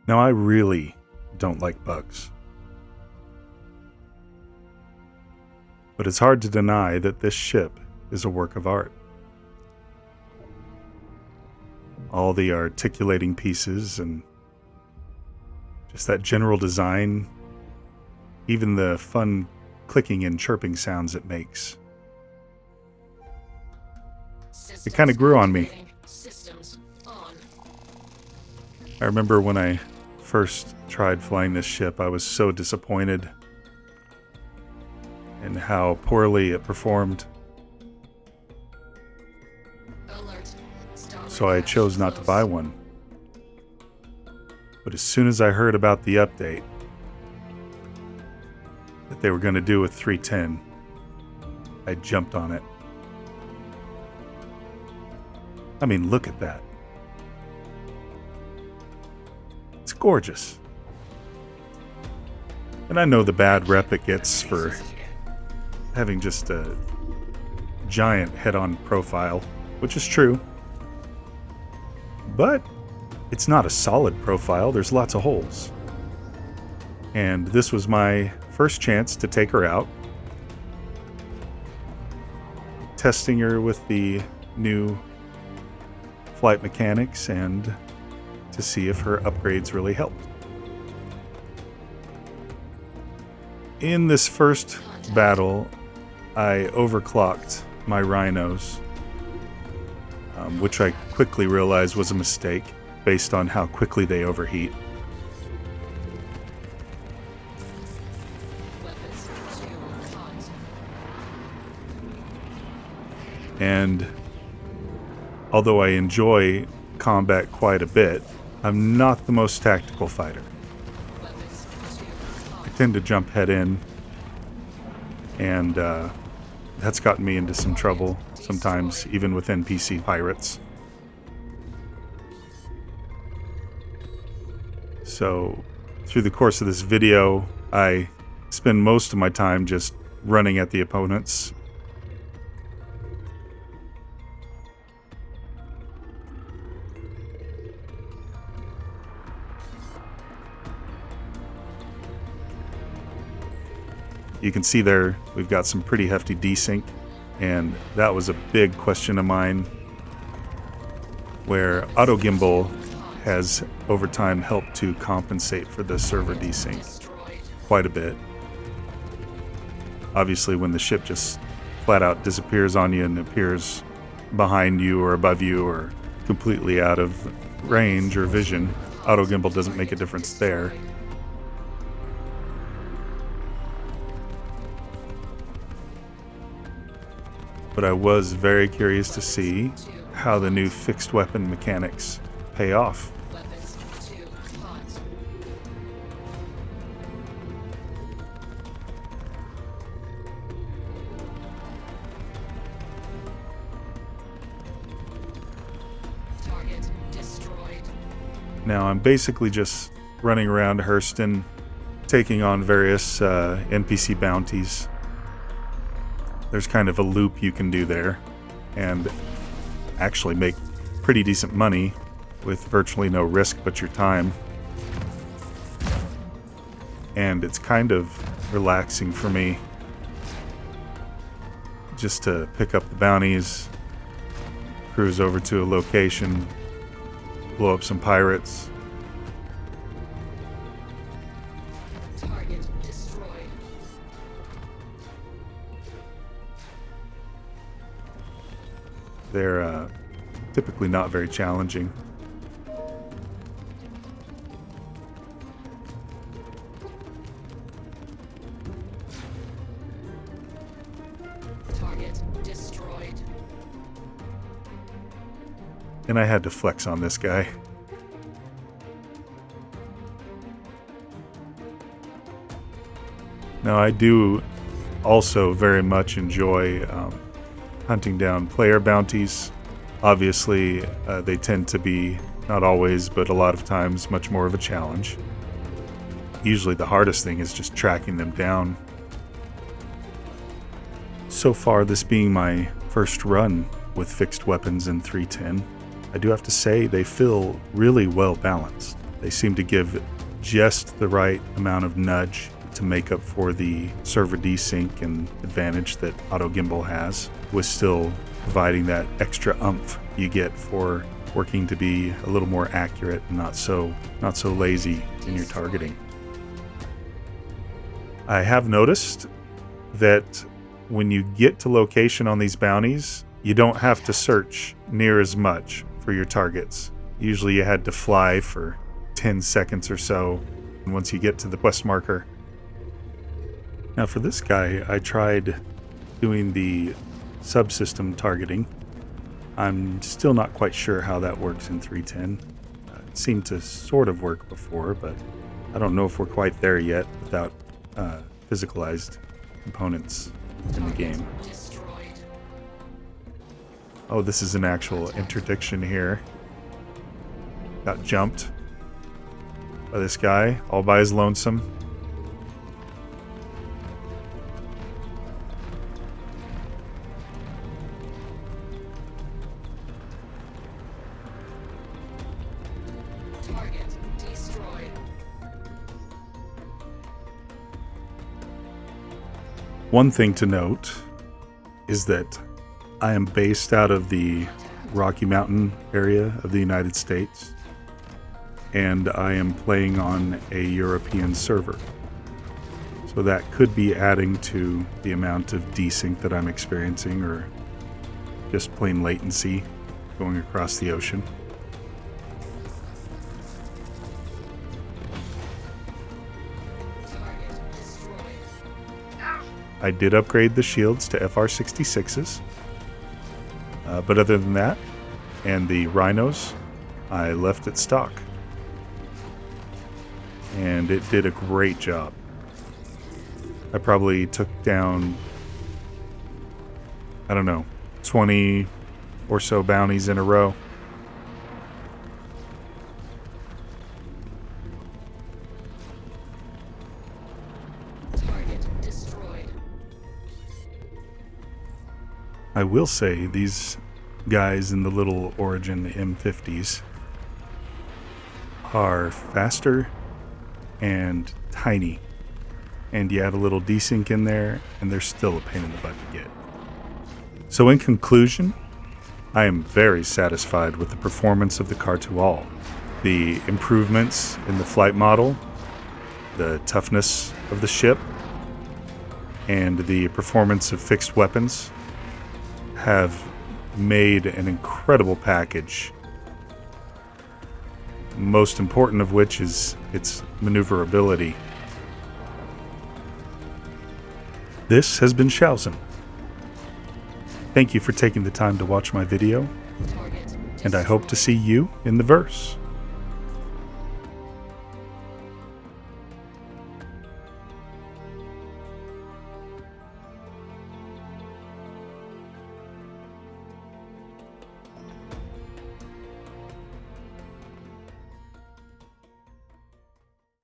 Now, I really don't like bugs. But it's hard to deny that this ship is a work of art. All the articulating pieces and just that general design, even the fun clicking and chirping sounds it makes. It kind of grew on me. I remember when I first tried flying this ship, I was so disappointed in how poorly it performed. So I chose not to buy one. But as soon as I heard about the update that they were going to do with 310, I jumped on it. I mean, look at that. It's gorgeous. And I know the bad rep it gets for having just a giant head-on profile, which is true. But it's not a solid profile. There's lots of holes. And this was my first chance to take her out. Testing her with the new flight mechanics and to see if her upgrades really helped. In this first battle, I overclocked my rhinos, which I quickly realized was a mistake based on how quickly they overheat. And although I enjoy combat quite a bit, I'm not the most tactical fighter. I tend to jump head in, and that's gotten me into some trouble sometimes, even with NPC pirates. So, through the course of this video, I spend most of my time just running at the opponents. You can see there we've got some pretty hefty desync, and that was a big question of mine, where auto gimbal has over time helped to compensate for the server desync quite a bit. Obviously, when the ship just flat out disappears on you and appears behind you or above you or completely out of range or vision, auto gimbal doesn't make a difference there. But I was very curious to see how the new fixed weapon mechanics pay off. Now I'm basically just running around Hurston, taking on various NPC bounties. There's kind of a loop you can do there and actually make pretty decent money with virtually no risk but your time. And it's kind of relaxing for me just to pick up the bounties, cruise over to a location, blow up some pirates. They're typically not very challenging. Target destroyed. And I had to flex on this guy. Now, I do also very much enjoy hunting down player bounties. Obviously, they tend to be, not always, but a lot of times, much more of a challenge. Usually the hardest thing is just tracking them down. So far, this being my first run with fixed weapons in 310, I do have to say they feel really well balanced. They seem to give just the right amount of nudge to make up for the server desync and advantage that auto gimbal has, with still providing that extra oomph you get for working to be a little more accurate and not so lazy in your targeting. I have noticed that when you get to location on these bounties, you don't have to search near as much for your targets. Usually you had to fly for 10 seconds or so once you get to the quest marker. Now for this guy, I tried doing the subsystem targeting. I'm still not quite sure how that works in 3.10. It seemed to sort of work before, but I don't know if we're quite there yet without physicalized components in the game. Oh, this is an actual interdiction here. Got jumped by this guy all by his lonesome. One thing to note is that I am based out of the Rocky Mountain area of the United States, and I am playing on a European server. So that could be adding to the amount of desync that I'm experiencing, or just plain latency going across the ocean. I did upgrade the shields to FR66s, but other than that, and the rhinos, I left it stock. And it did a great job. I probably took down, I don't know, 20 or so bounties in a row. I will say these guys in the little Origin M50s are faster and tiny, and you add a little desync in there and they're still a pain in the butt to get. So in conclusion, I am very satisfied with the performance of the Khartu-Al. The improvements in the flight model, the toughness of the ship, and the performance of fixed weapons have made an incredible package. Most important of which is its maneuverability. This has been Shausen. Thank you for taking the time to watch my video, and I hope to see you in the verse.